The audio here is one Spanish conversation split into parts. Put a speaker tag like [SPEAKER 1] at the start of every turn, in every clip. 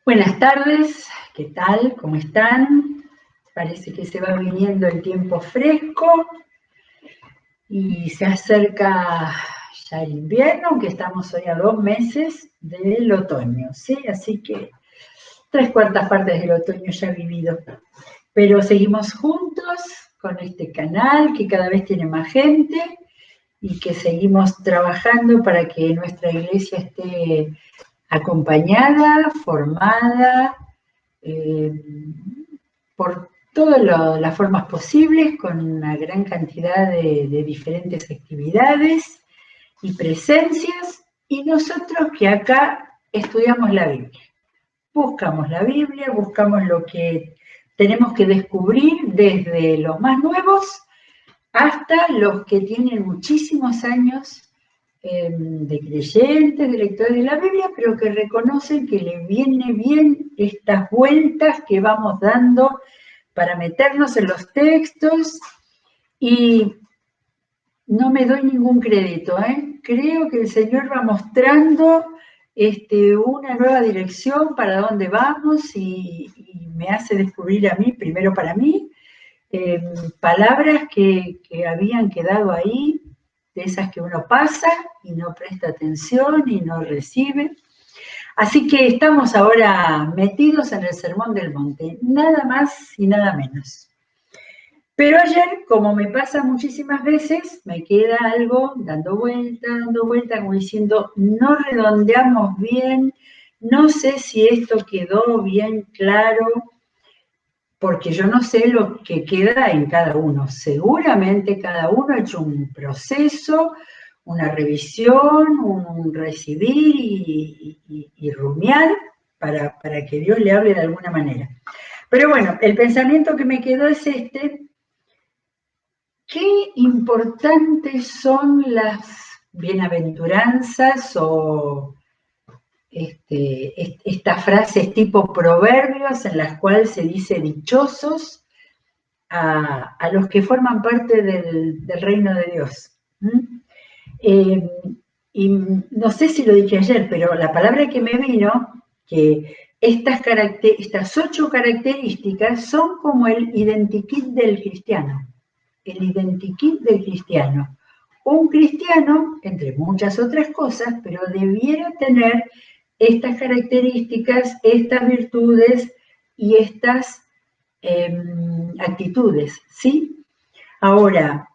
[SPEAKER 1] Buenas tardes, ¿qué tal? ¿Cómo están? Parece que se va viniendo el tiempo fresco y se acerca ya el invierno, aunque estamos hoy a 2 meses del otoño, ¿sí? Así que 3/4 del otoño ya vivido. Pero seguimos juntos con este canal que cada vez tiene más gente y que seguimos trabajando para que nuestra iglesia esté acompañada, formada, por todas las formas posibles, con una gran cantidad de diferentes actividades y presencias, y nosotros que acá estudiamos la Biblia. Buscamos la Biblia, buscamos lo que tenemos que descubrir desde los más nuevos hasta los que tienen muchísimos años de creyentes, de lectores de la Biblia, pero que reconocen que les viene bien estas vueltas que vamos dando para meternos en los textos, y no me doy ningún crédito, creo que el Señor va mostrando una nueva dirección para dónde vamos y me hace descubrir a mí, primero para mí, palabras que habían quedado ahí, de esas que uno pasa y no presta atención y no recibe. Así que estamos ahora metidos en el Sermón del Monte, nada más y nada menos. Pero ayer, como me pasa muchísimas veces, me queda algo dando vuelta, como diciendo, no redondeamos bien, no sé si esto quedó bien claro, porque yo no sé lo que queda en cada uno. Seguramente cada uno ha hecho un proceso, una revisión, un recibir y rumiar para que Dios le hable de alguna manera. Pero bueno, el pensamiento que me quedó es este: qué importantes son las bienaventuranzas o estas frases tipo proverbios en las cuales se dice dichosos a los que forman parte del reino de Dios. Y no sé si lo dije ayer, pero la palabra que me vino, que estas 8 características son como el identikit del cristiano. El identikit del cristiano. Un cristiano, entre muchas otras cosas, pero debiera tener estas características, estas virtudes y estas actitudes, ¿sí? Ahora,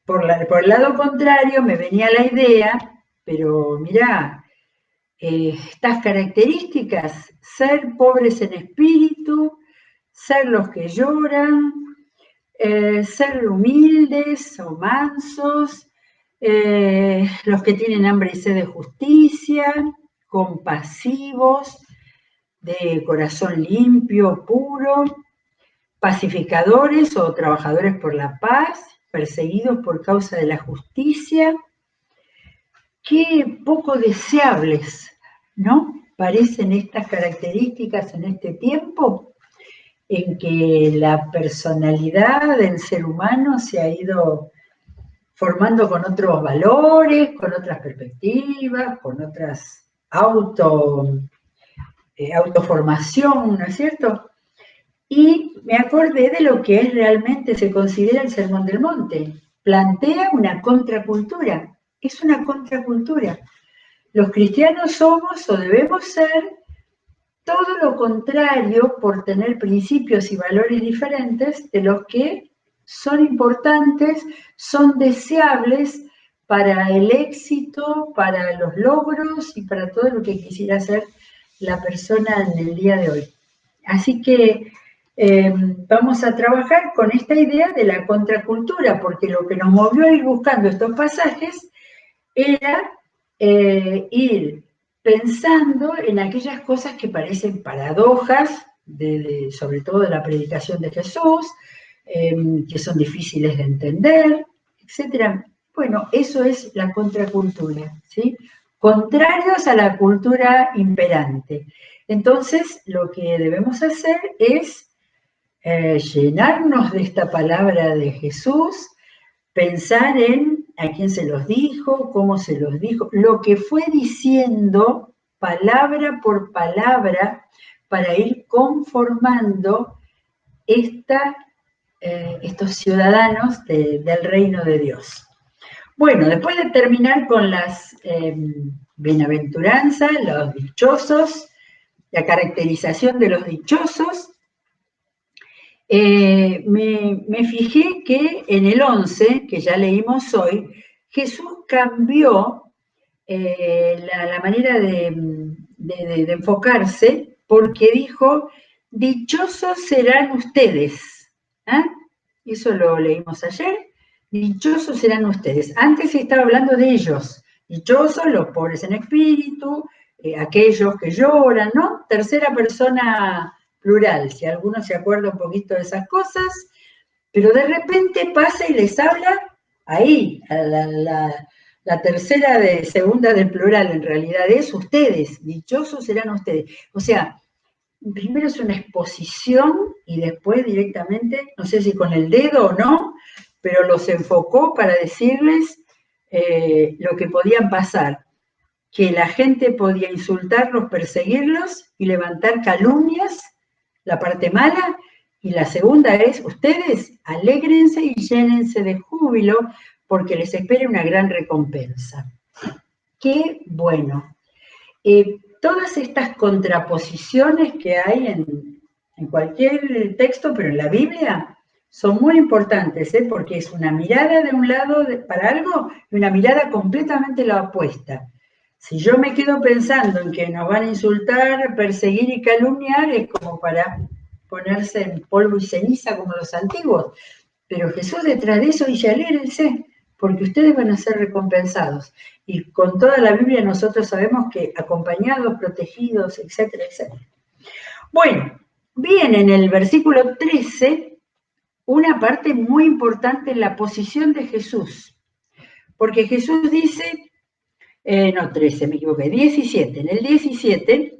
[SPEAKER 1] por el lado contrario, me venía la idea, pero mirá, estas características: ser pobres en espíritu, ser los que lloran, ser humildes o mansos, los que tienen hambre y sed de justicia, compasivos, de corazón limpio, puro, pacificadores o trabajadores por la paz, perseguidos por causa de la justicia. Qué poco deseables, ¿no?, parecen estas características en este tiempo en que la personalidad del ser humano se ha ido formando con otros valores, con otras perspectivas, con otras autoformación, ¿no es cierto? Y me acordé de lo que realmente se considera el Sermón del Monte. Plantea una contracultura, es una contracultura. Los cristianos somos o debemos ser todo lo contrario, por tener principios y valores diferentes de los que son importantes, son deseables para el éxito, para los logros y para todo lo que quisiera hacer la persona en el día de hoy. Así que vamos a trabajar con esta idea de la contracultura, porque lo que nos movió a ir buscando estos pasajes era ir pensando en aquellas cosas que parecen paradojas, sobre todo de la predicación de Jesús, que son difíciles de entender, etc. Bueno, eso es la contracultura, ¿sí? Contrarios a la cultura imperante. Entonces, lo que debemos hacer es llenarnos de esta palabra de Jesús, pensar en a quién se los dijo, cómo se los dijo, lo que fue diciendo palabra por palabra para ir conformando estos ciudadanos del reino de Dios. Bueno, después de terminar con las bienaventuranzas, los dichosos, la caracterización de los dichosos, me fijé que en el 11, que ya leímos hoy, Jesús cambió la manera de enfocarse, porque dijo, dichosos serán ustedes. ¿Eh? Eso lo leímos ayer. Dichosos serán ustedes. Antes se estaba hablando de ellos. Dichosos los pobres en espíritu, aquellos que lloran, ¿no? Tercera persona plural, si alguno se acuerda un poquito de esas cosas, pero de repente pasa y les habla ahí, a la tercera segunda del plural, en realidad es ustedes, dichosos serán ustedes. O sea, primero es una exposición y después directamente, no sé si con el dedo o no, pero los enfocó para decirles lo que podían pasar, que la gente podía insultarlos, perseguirlos y levantar calumnias, la parte mala, y la segunda es, ustedes alégrense y llénense de júbilo porque les espera una gran recompensa. Qué bueno. Todas estas contraposiciones que hay en cualquier texto, pero en la Biblia, son muy importantes, porque es una mirada de un lado para algo y una mirada completamente la opuesta. Si yo me quedo pensando en que nos van a insultar, perseguir y calumniar, es como para ponerse en polvo y ceniza como los antiguos. Pero Jesús detrás de eso dice, alégrense, porque ustedes van a ser recompensados. Y con toda la Biblia nosotros sabemos que acompañados, protegidos, etcétera, etcétera. Bueno, viene en el versículo 13 una parte muy importante en la posición de Jesús. Porque Jesús dice, no 13, me equivoqué, 17. En el 17,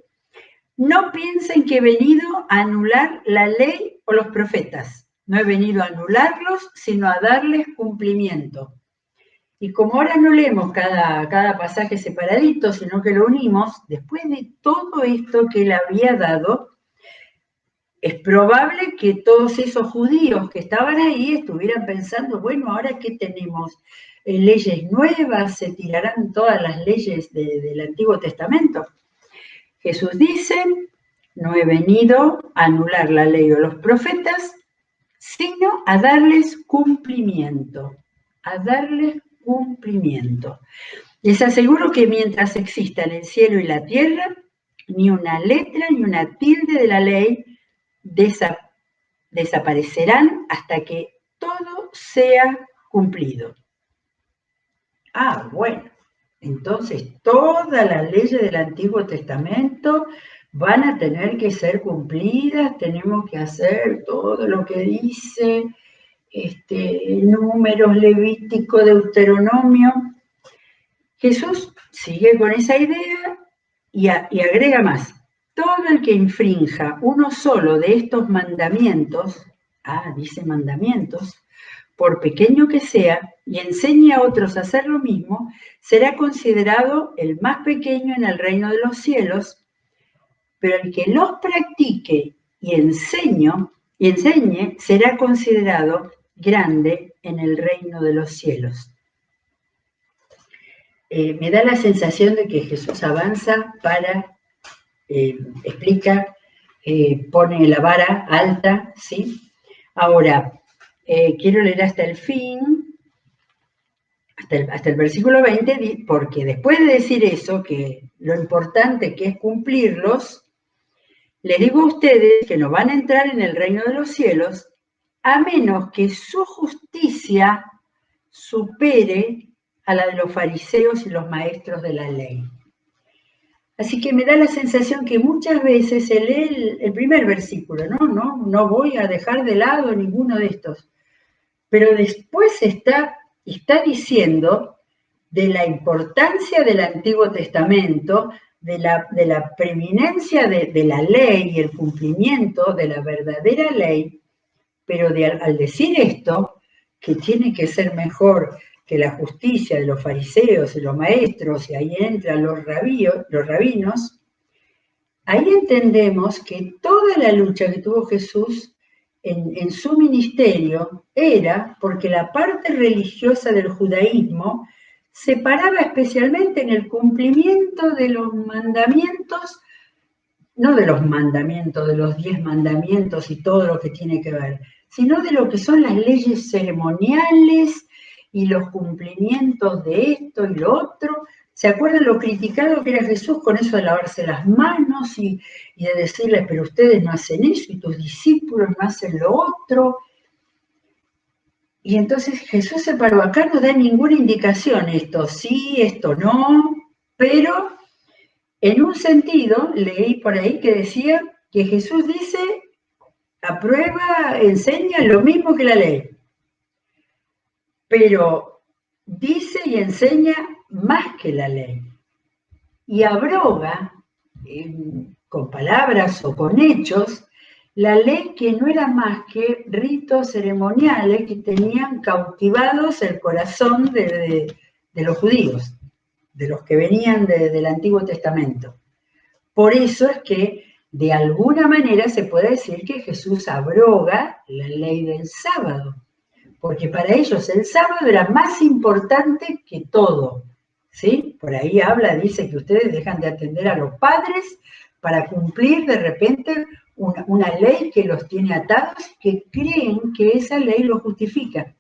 [SPEAKER 1] no piensen que he venido a anular la ley o los profetas. No he venido a anularlos, sino a darles cumplimiento. Y como ahora no leemos cada pasaje separadito, sino que lo unimos, después de todo esto que él había dado, es probable que todos esos judíos que estaban ahí estuvieran pensando, bueno, ¿ahora qué tenemos? Leyes nuevas, se tirarán todas las leyes del Antiguo Testamento. Jesús dice, no he venido a anular la ley o los profetas, sino a darles cumplimiento, a darles cumplimiento. Les aseguro que mientras existan el cielo y la tierra, ni una letra ni una tilde de la ley desaparecerán hasta que todo sea cumplido. Ah, bueno, entonces todas las leyes del Antiguo Testamento van a tener que ser cumplidas, tenemos que hacer todo lo que dice Números, Levítico, Deuteronomio. Jesús sigue con esa idea y agrega más. Todo el que infrinja uno solo de estos mandamientos, dice mandamientos, por pequeño que sea, y enseñe a otros a hacer lo mismo, será considerado el más pequeño en el reino de los cielos, pero el que los practique y enseñe será considerado grande en el reino de los cielos. Me da la sensación de que Jesús avanza explica, pone la vara alta, ¿sí? Ahora, quiero leer hasta el fin, hasta el versículo 20, porque después de decir eso, que lo importante que es cumplirlos, les digo a ustedes que no van a entrar en el reino de los cielos a menos que su justicia supere a la de los fariseos y los maestros de la ley. Así que me da la sensación que muchas veces se lee el primer versículo, no voy a dejar de lado ninguno de estos, pero después está diciendo de la importancia del Antiguo Testamento, de la preeminencia de la ley y el cumplimiento de la verdadera ley, pero al decir esto, que tiene que ser mejor que la justicia de los fariseos y los maestros, y ahí entran los rabinos, ahí entendemos que toda la lucha que tuvo Jesús en su ministerio era porque la parte religiosa del judaísmo se paraba especialmente en el cumplimiento de los mandamientos, no de los mandamientos, de los 10 mandamientos y todo lo que tiene que ver, sino de lo que son las leyes ceremoniales y los cumplimientos de esto y lo otro. ¿Se acuerdan lo criticado que era Jesús con eso de lavarse las manos y de decirles, pero ustedes no hacen eso y tus discípulos no hacen lo otro? Y entonces Jesús se paró, acá no da ninguna indicación, esto sí, esto no, pero en un sentido leí por ahí que decía que Jesús dice, aprueba, enseña lo mismo que la ley, pero dice y enseña más que la ley. Y abroga, con palabras o con hechos, la ley que no era más que ritos ceremoniales que tenían cautivados el corazón de los judíos, de los que venían del Antiguo Testamento. Por eso es que de alguna manera se puede decir que Jesús abroga la ley del sábado, porque para ellos el sábado era más importante que todo, ¿sí? Por ahí habla, dice que ustedes dejan de atender a los padres para cumplir de repente una ley que los tiene atados, que creen que esa ley los justifica.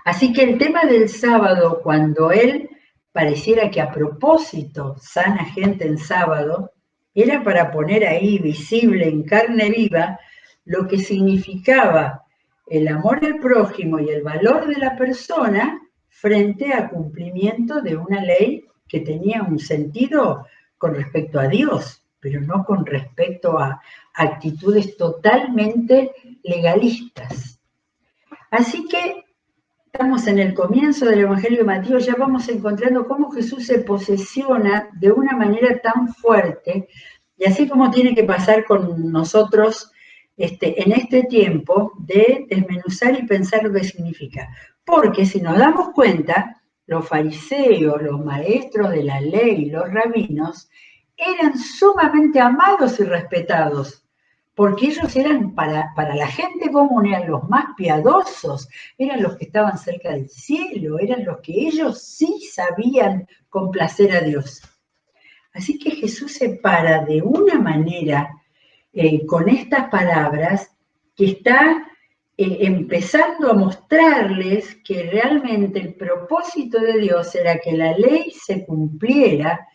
[SPEAKER 1] Así que el tema del sábado, cuando él pareciera que a propósito sana gente en sábado, era para poner ahí visible en carne viva lo que significaba el amor al prójimo y el valor de la persona frente a cumplimiento de una ley que tenía un sentido con respecto a Dios, pero no con respecto a actitudes totalmente legalistas. Así que estamos en el comienzo del Evangelio de Mateo, ya vamos encontrando cómo Jesús se posesiona de una manera tan fuerte, y así como tiene que pasar con nosotros en este tiempo de desmenuzar y pensar lo que significa. Porque si nos damos cuenta, los fariseos, los maestros de la ley, los rabinos, eran sumamente amados y respetados, porque ellos eran para la gente común, eran los más piadosos, eran los que estaban cerca del cielo, eran los que ellos sí sabían complacer a Dios. Así que Jesús se para de una manera con estas palabras que está empezando a mostrarles que realmente el propósito de Dios era que la ley se cumpliera,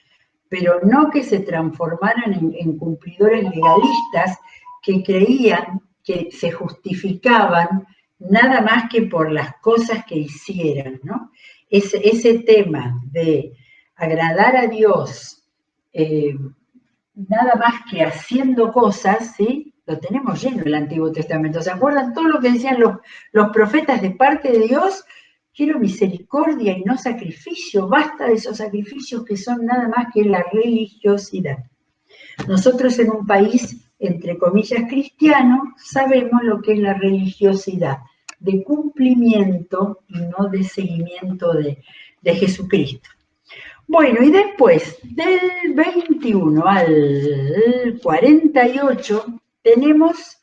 [SPEAKER 1] pero no que se transformaran en cumplidores legalistas que creían que se justificaban nada más que por las cosas que hicieran, ¿no? Ese tema de agradar a Dios nada más que haciendo cosas, ¿sí? Lo tenemos lleno en el Antiguo Testamento. ¿Se acuerdan todo lo que decían los profetas de parte de Dios? Quiero misericordia y no sacrificio, basta de esos sacrificios que son nada más que la religiosidad. Nosotros en un país, entre comillas, cristiano, sabemos lo que es la religiosidad, de cumplimiento y no de seguimiento de Jesucristo. Bueno, y después, del 21 al 48, tenemos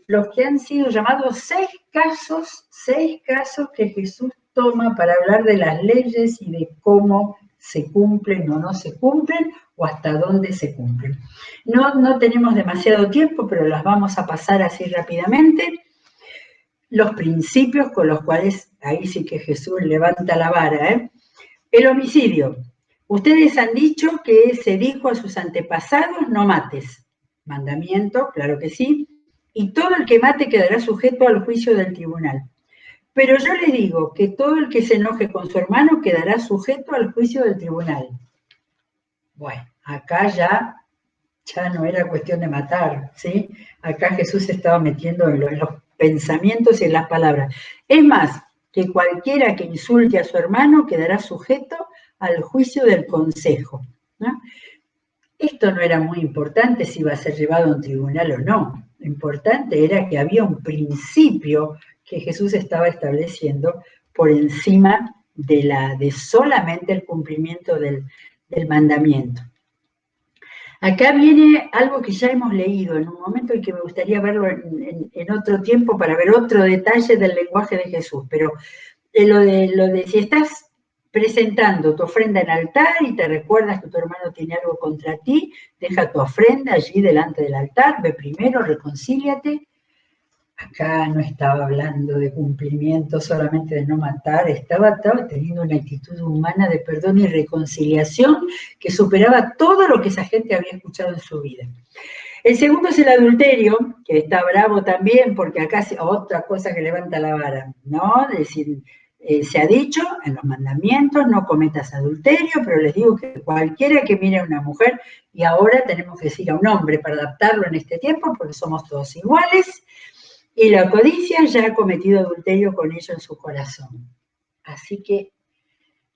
[SPEAKER 1] los que han sido llamados 6 casos que Jesús toma para hablar de las leyes y de cómo se cumplen o no se cumplen, o hasta dónde se cumplen. No tenemos demasiado tiempo, pero las vamos a pasar así rápidamente. Los principios con los cuales, ahí sí que Jesús levanta la vara, ¿eh? El homicidio. Ustedes han dicho que se dijo a sus antepasados, no mates. Mandamiento, claro que sí. Y todo el que mate quedará sujeto al juicio del tribunal. Pero yo les digo que todo el que se enoje con su hermano quedará sujeto al juicio del tribunal. Bueno, acá ya no era cuestión de matar, ¿sí? Acá Jesús se estaba metiendo en los pensamientos y en las palabras. Es más, que cualquiera que insulte a su hermano quedará sujeto al juicio del consejo, ¿no? Esto no era muy importante si iba a ser llevado a un tribunal o no. Lo importante era que había un principio que Jesús estaba estableciendo por encima de solamente el cumplimiento del mandamiento. Acá viene algo que ya hemos leído en un momento y que me gustaría verlo en otro tiempo para ver otro detalle del lenguaje de Jesús, pero lo de si estás presentando tu ofrenda en altar y te recuerdas que tu hermano tiene algo contra ti, deja tu ofrenda allí delante del altar, ve primero, reconcíliate. Acá no estaba hablando de cumplimiento solamente de no matar, estaba teniendo una actitud humana de perdón y reconciliación que superaba todo lo que esa gente había escuchado en su vida. El segundo es el adulterio, que está bravo también, porque acá es otra cosa que levanta la vara, ¿no? Es decir, se ha dicho en los mandamientos, no cometas adulterio, pero les digo que cualquiera que mire a una mujer, y ahora tenemos que decir a un hombre para adaptarlo en este tiempo, porque somos todos iguales, y la codicia ya ha cometido adulterio con ello en su corazón. Así que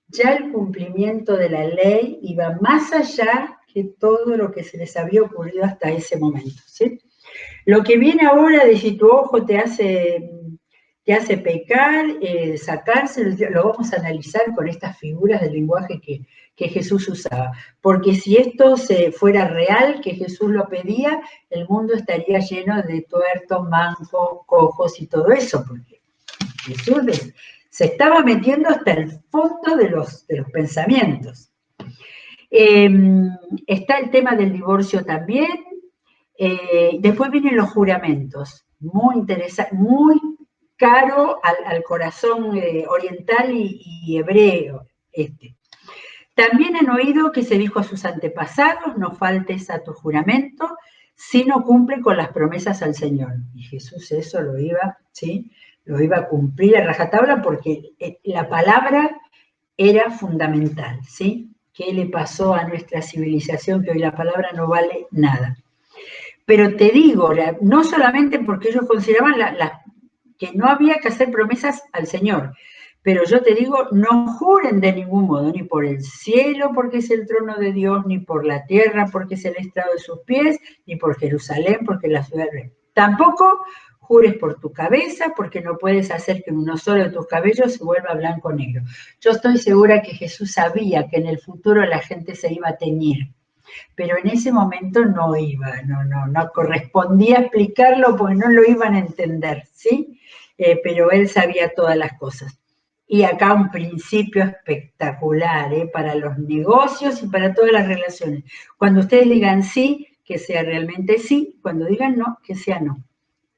[SPEAKER 1] ya el cumplimiento de la ley iba más allá que todo lo que se les había ocurrido hasta ese momento, ¿sí? Lo que viene ahora de si tu ojo te hace pecar, sacárselo, lo vamos a analizar con estas figuras del lenguaje que Jesús usaba. Porque si esto fuera real, que Jesús lo pedía, el mundo estaría lleno de tuertos, mancos, cojos y todo eso, porque Jesús se estaba metiendo hasta el fondo de los pensamientos. Está el tema del divorcio también. Después vienen los juramentos, muy interesante, muy caro al corazón oriental y hebreo. También han oído que se dijo a sus antepasados, no faltes a tu juramento si no cumple con las promesas al Señor. Y Jesús eso lo iba a cumplir a rajatabla porque la palabra era fundamental, ¿sí? ¿Qué le pasó a nuestra civilización que hoy la palabra no vale nada? Pero te digo, no solamente porque ellos consideraban que no había que hacer promesas al Señor, pero yo te digo, no juren de ningún modo, ni por el cielo porque es el trono de Dios, ni por la tierra porque es el estrado de sus pies, ni por Jerusalén porque es la ciudad del rey. Tampoco jures por tu cabeza porque no puedes hacer que uno solo de tus cabellos se vuelva blanco o negro. Yo estoy segura que Jesús sabía que en el futuro la gente se iba a teñir, pero en ese momento no correspondía explicarlo porque no lo iban a entender, ¿sí? Pero él sabía todas las cosas. Y acá un principio espectacular, para los negocios y para todas las relaciones. Cuando ustedes digan sí, que sea realmente sí, cuando digan no, que sea no.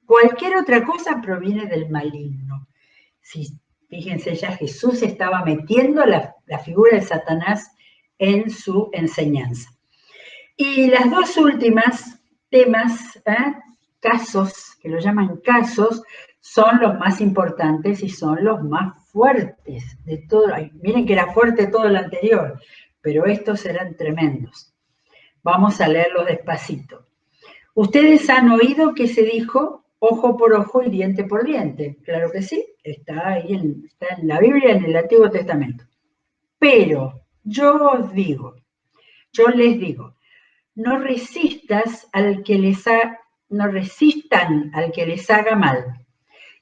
[SPEAKER 1] Cualquier otra cosa proviene del maligno. Sí, fíjense, ya Jesús estaba metiendo la figura de Satanás en su enseñanza. Y las dos últimas temas, casos, que lo llaman casos, son los más importantes y son los más fuertes de todo. Ay, miren que era fuerte todo lo anterior, pero estos eran tremendos. Vamos a leerlos despacito. Ustedes han oído que se dijo ojo por ojo y diente por diente. Claro que sí, está ahí está en la Biblia, en el Antiguo Testamento. Pero yo les digo, no resistan al que les haga mal.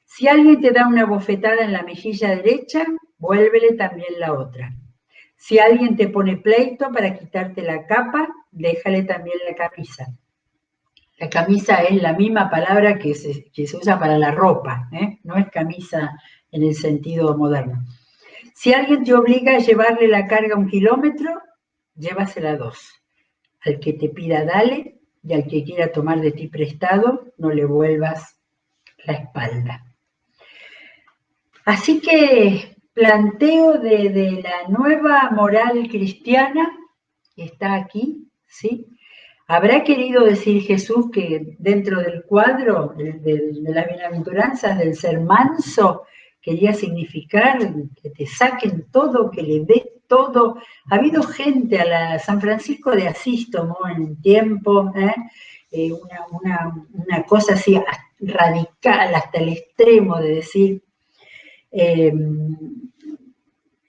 [SPEAKER 1] Si alguien te da una bofetada en la mejilla derecha, vuélvele también la otra. Si alguien te pone pleito para quitarte la capa, déjale también la camisa. La camisa es la misma palabra que se usa para la ropa, no es camisa en el sentido moderno. Si alguien te obliga a llevarle la carga 1 kilómetro, llévasela 2. Al que te pida, dale, y al que quiera tomar de ti prestado, no le vuelvas la espalda. Así que planteo de la nueva moral cristiana que está aquí, ¿sí? ¿Habrá querido decir Jesús que dentro del cuadro de las bienaventuranzas del ser manso quería significar que te saquen todo, que le des todo? Ha habido gente, San Francisco de Asís tomó en tiempo una cosa así radical hasta el extremo de decir, es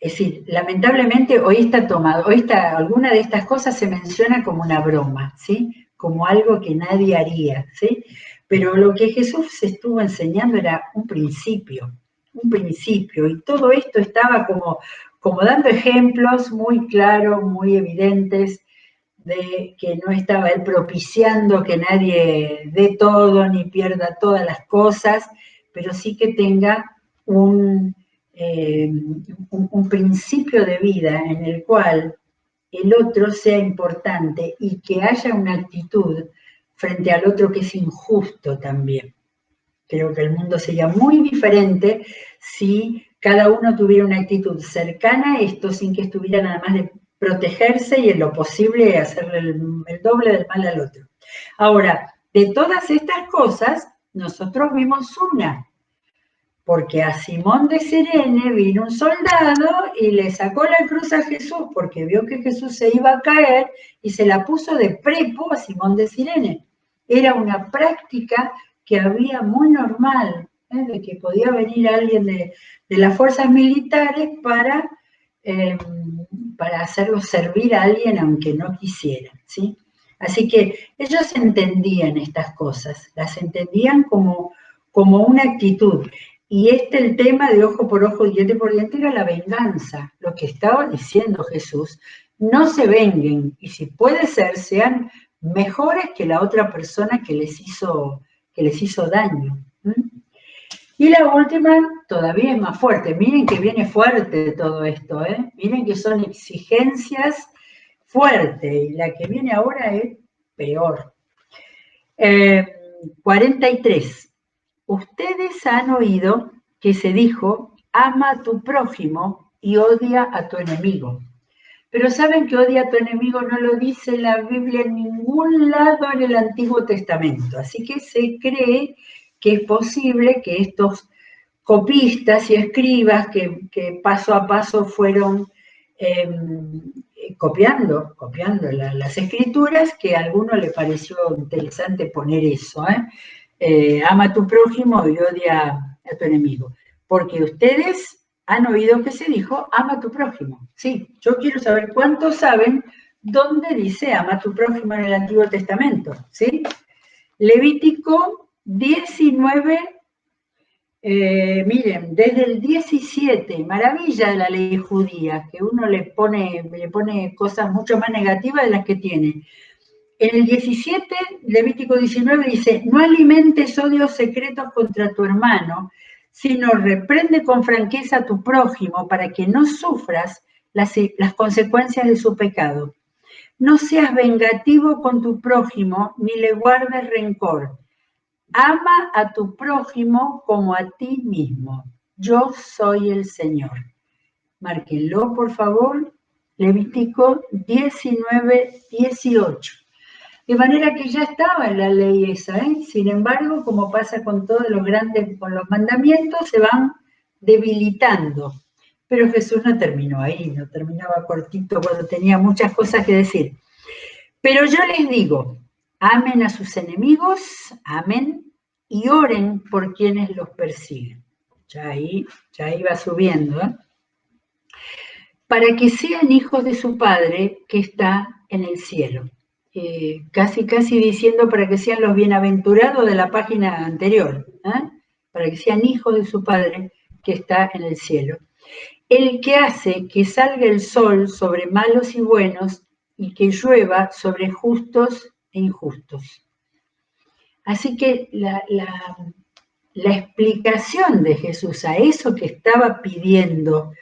[SPEAKER 1] decir, lamentablemente hoy alguna de estas cosas se menciona como una broma, ¿sí? Como algo que nadie haría, ¿sí? Pero lo que Jesús estuvo enseñando era un principio, un principio, y todo esto estaba como dando ejemplos muy claros, muy evidentes, de que no estaba él propiciando que nadie dé todo ni pierda todas las cosas, pero sí que tenga un principio de vida en el cual el otro sea importante y que haya una actitud frente al otro que es injusto también. Creo que el mundo sería muy diferente si cada uno tuviera una actitud cercana a esto sin que estuviera nada más de protegerse y en lo posible hacerle el doble del mal al otro. Ahora, de todas estas cosas, nosotros vimos una, porque a Simón de Cirene vino un soldado y le sacó la cruz a Jesús porque vio que Jesús se iba a caer y se la puso de prepo a Simón de Cirene. Era una práctica que había muy normal, de que podía venir alguien de las fuerzas militares para hacerlo servir a alguien aunque no quisiera, ¿sí? Así que ellos entendían estas cosas, las entendían como una actitud. Y el tema de ojo por ojo, diente por diente, era la venganza. Lo que estaba diciendo Jesús, no se venguen, y si puede ser, sean mejores que la otra persona que les hizo daño. Y la última todavía es más fuerte. Miren que viene fuerte todo esto, ¿eh? Miren que son exigencias fuertes, y la que viene ahora es peor. 43. Ustedes han oído que se dijo, ama a tu prójimo y odia a tu enemigo. Pero saben que odia a tu enemigo no lo dice la Biblia en ningún lado en el Antiguo Testamento. Así que se cree que es posible que estos copistas y escribas que paso a paso fueron copiando las escrituras, que a alguno le pareció interesante poner eso, ama a tu prójimo y odia a tu enemigo. Porque ustedes han oído que se dijo, ama a tu prójimo. Sí, yo quiero saber cuántos saben dónde dice ama a tu prójimo en el Antiguo Testamento, ¿sí? Levítico 19, miren, desde el 17, maravilla de la ley judía, que uno le pone cosas mucho más negativas de las que tiene. En el 17, Levítico 19 dice, no alimentes odios secretos contra tu hermano, sino reprende con franqueza a tu prójimo para que no sufras las consecuencias de su pecado. No seas vengativo con tu prójimo, ni le guardes rencor. Ama a tu prójimo como a ti mismo. Yo soy el Señor. Márquenlo, por favor. Levítico 19, 18. De manera que ya estaba en la ley esa, ¿eh? Sin embargo, como pasa con todos los grandes, con los mandamientos, se van debilitando. Pero Jesús no terminó ahí, no terminaba cortito cuando tenía muchas cosas que decir. Pero yo les digo, amen a sus enemigos, amen, y oren por quienes los persiguen. Ya ahí va subiendo, ¿eh? Para que sean hijos de su Padre que está en el cielo. Casi diciendo para que sean los bienaventurados de la página anterior, ¿eh? Para que sean hijos de su Padre que está en el cielo. El que hace que salga el sol sobre malos y buenos y que llueva sobre justos e injustos. Así que la explicación de Jesús a eso que estaba pidiendo,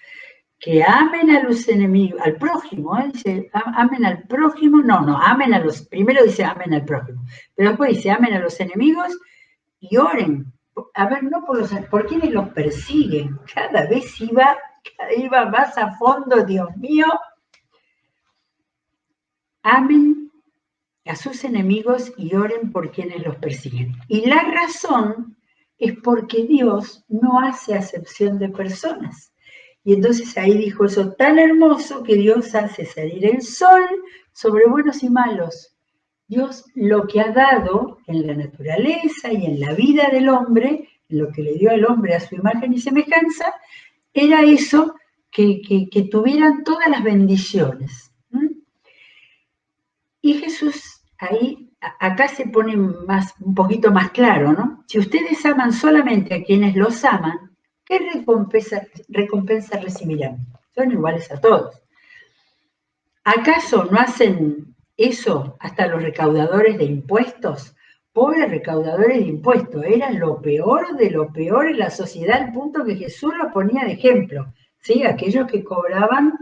[SPEAKER 1] que amen a los enemigos, al prójimo, dice, amen al prójimo, amen a los, primero dice amen al prójimo, pero después dice amen a los enemigos y oren, a ver, no por quienes los persiguen, cada vez iba más a fondo, Dios mío. Amen a sus enemigos y oren por quienes los persiguen. Y la razón es porque Dios no hace acepción de personas. Y entonces ahí dijo eso tan hermoso, que Dios hace salir el sol sobre buenos y malos. Dios lo que ha dado en la naturaleza y en la vida del hombre, en lo que le dio al hombre a su imagen y semejanza, era eso, que tuvieran todas las bendiciones. Y Jesús ahí, acá se pone un poquito más claro, ¿no? Si ustedes aman solamente a quienes los aman, ¿qué recompensa recibirán? Son iguales a todos. ¿Acaso no hacen eso hasta los recaudadores de impuestos? Pobres recaudadores de impuestos, eran lo peor de lo peor en la sociedad, al punto que Jesús lo ponía de ejemplo. ¿Sí? Aquellos que cobraban,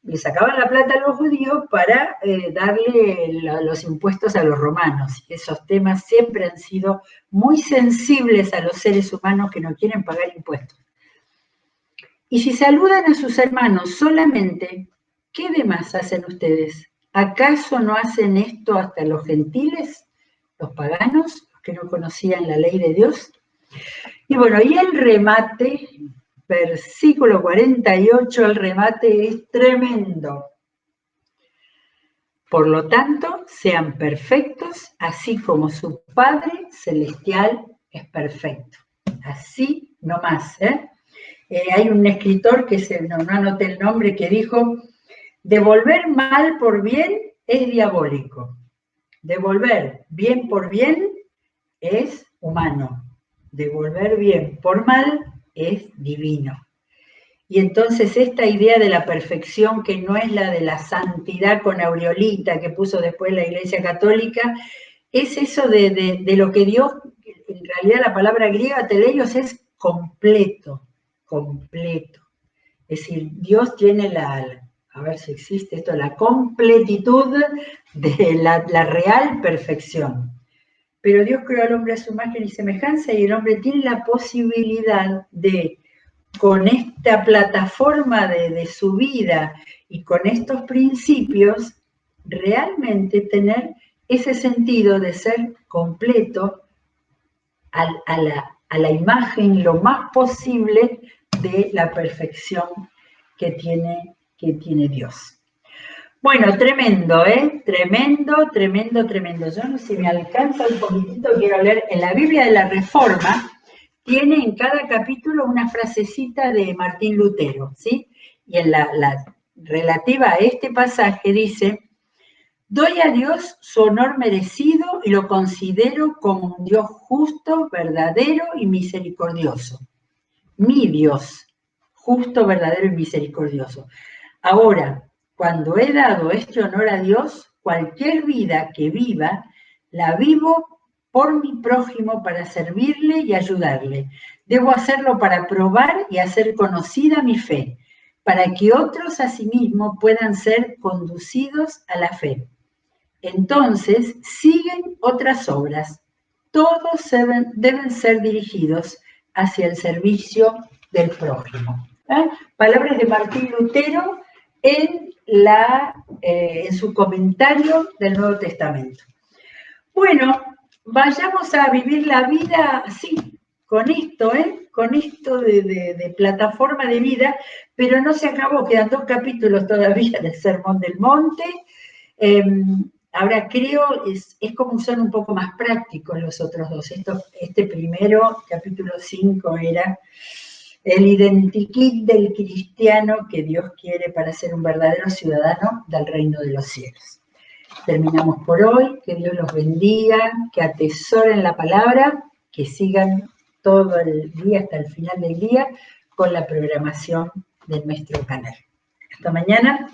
[SPEAKER 1] le sacaban la plata a los judíos para darle los impuestos a los romanos. Esos temas siempre han sido muy sensibles a los seres humanos que no quieren pagar impuestos. Y si saludan a sus hermanos solamente, ¿qué demás hacen ustedes? ¿Acaso no hacen esto hasta los gentiles, los paganos, los que no conocían la ley de Dios? Y bueno, y el remate, versículo 48, el remate es tremendo. Por lo tanto, sean perfectos, así como su Padre Celestial es perfecto. Así nomás, ¿eh? Hay un escritor que no anoté el nombre, que dijo: devolver mal por bien es diabólico. Devolver bien por bien es humano. Devolver bien por mal es divino. Y entonces esta idea de la perfección, que no es la de la santidad con aureolita que puso después la Iglesia Católica, es eso de lo que Dios, en realidad la palabra griega teleios es completo, completo. Es decir, Dios tiene a ver si existe esto, la completitud de la real perfección. Pero Dios creó al hombre a su imagen y semejanza, y el hombre tiene la posibilidad de, con esta plataforma de su vida y con estos principios, realmente tener ese sentido de ser completo a la imagen lo más posible de la perfección que tiene Dios. Bueno, tremendo, ¿eh? Tremendo, tremendo, tremendo. Yo no sé si me alcanza un poquitito, quiero leer. En la Biblia de la Reforma tiene en cada capítulo una frasecita de Martín Lutero, ¿sí? Y en la relativa a este pasaje dice: doy a Dios su honor merecido y lo considero como un Dios justo, verdadero y misericordioso. Mi Dios, justo, verdadero y misericordioso. Ahora, cuando he dado este honor a Dios, cualquier vida que viva, la vivo por mi prójimo para servirle y ayudarle. Debo hacerlo para probar y hacer conocida mi fe, para que otros asimismo puedan ser conducidos a la fe. Entonces siguen otras obras. Todos deben ser dirigidos hacia el servicio del prójimo. Palabras de Martín Lutero en su comentario del Nuevo Testamento. Bueno, vayamos a vivir la vida así, con esto, con esto de plataforma de vida, pero no se acabó, quedan 2 capítulos todavía del Sermón del Monte. Ahora creo, es como son un poco más prácticos los otros 2. Este primero, capítulo 5, era el identikit del cristiano que Dios quiere para ser un verdadero ciudadano del reino de los cielos. Terminamos por hoy, que Dios los bendiga, que atesoren la palabra, que sigan todo el día hasta el final del día con la programación de nuestro canal. Hasta mañana.